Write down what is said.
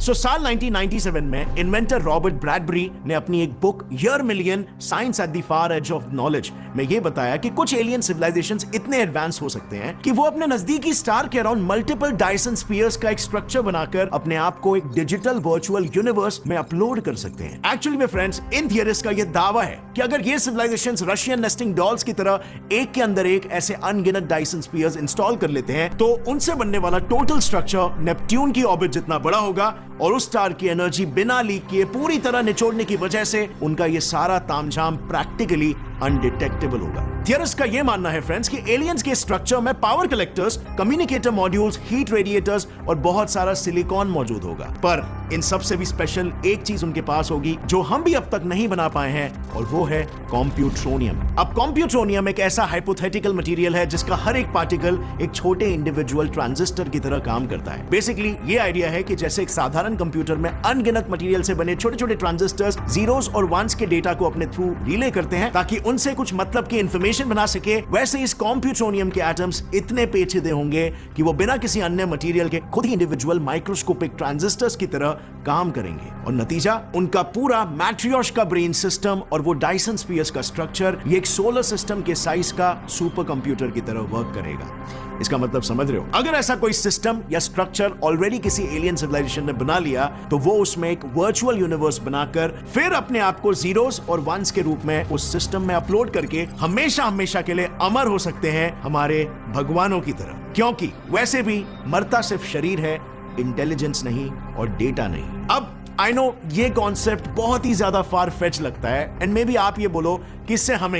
सो साल 1997 में inventor Robert Bradbury ने अपनी एक book year million science at the far edge of knowledge में यह बताया कि कुछ एलियन सिविलाइजेशंस इतने एडवांस हो सकते हैं कि वो अपने नजदीकी स्टार के अराउंड मल्टीपल डायसन स्फीयर्स का एक स्ट्रक्चर बनाकर अपने आप को एक डिजिटल वर्चुअल यूनिवर्स में अपलोड कर सकते हैं। एक्चुअली में फ्रेंड्स, इन थियरिस्ट का यह दावा है कि अगर ये सिविलाइजेशंस रशियन नेस्टिंग डॉल्स की तरह एक के अंदर एक ऐसे अनगिनत डायसन स्फीयर्स इंस्टॉल कर लेते हैं तो उनसे बनने वाला टोटल स्ट्रक्चर नेपट्यून की ऑर्बिट जितना बड़ा होगा और उस स्टार की एनर्जी बिना लीक किए पूरी तरह निचोड़ने की वजह से उनका ये सारा तामझाम प्रैक्टिकली अनडिटेक्टेबल होगा। थियरिस्ट का यह मानना है फ्रेंड्स कि एलियंस के स्ट्रक्चर में power collectors, communicator modules, heat radiators और बहुत सारा सिलिकॉन मौजूद होगा। पर इन सब से भी स्पेशल एक चीज उनके पास होगी जो हम भी अब तक नहीं बना पाए हैं और वो है कॉम्प्यूट्रोनियम। अब कॉम्प्यूट्रोनियम एक ऐसा हाइपोथेटिकल मटेरियल है जिसका हर एक पार्टिकल एक छोटे इंडिविजुअल ट्रांजिस्टर की तरह काम करता है। बेसिकली ये आइडिया है कि जैसे एक साधारण कंप्यूटर में अनगिनत मटेरियल से बने छोटे छोटे ट्रांजिस्टर्स जीरोस और वंस के डेटा को अपने थ्रू रिले करते हैं ताकि उनसे कुछ मतलब की इंफॉर्मेशन बना सके, वैसे इस कॉम्प्यूट्रोनियम के एटम्स इतने पेचीदे होंगे कि वो बिना किसी अन्य मटेरियल के खुद ही इंडिविजुअल माइक्रोस्कोपिक ट्रांजिस्टर्स की तरह काम करेंगे और नतीजा उनका पूरा मैट्रियोश्का ब्रेन सिस्टम और वो डायसन स्फीयर्स का स्ट्रक्चर ये एक सोलर सिस्टम के साइज का सुपर कंप्यूटर की तरह वर्क करेगा। इसका मतलब समझ रहे हो? अगर ऐसा कोई सिस्टम या स्ट्रक्चर ऑलरेडी किसी एलियन सिविलाइजेशन ने बना लिया तो वो उसमें एक वर्चुअल यूनिवर्स बनाकर फिर अपने आप को जीरोस और वंस के रूप में उस सिस्टम में अपलोड करके हमेशा हमेशा के लिए अमर हो सकते हैं हमारे भगवानों की तरह। क्योंकि वैसे भी मरता सिर्फ शरीर है, इंटेलिजेंस नहीं और डेटा नहीं। अब आई नो ये कॉन्सेप्ट बहुत ही ज्यादा फार फेच लगता है एंड मे बी आप ये बोलो कि इससे हमें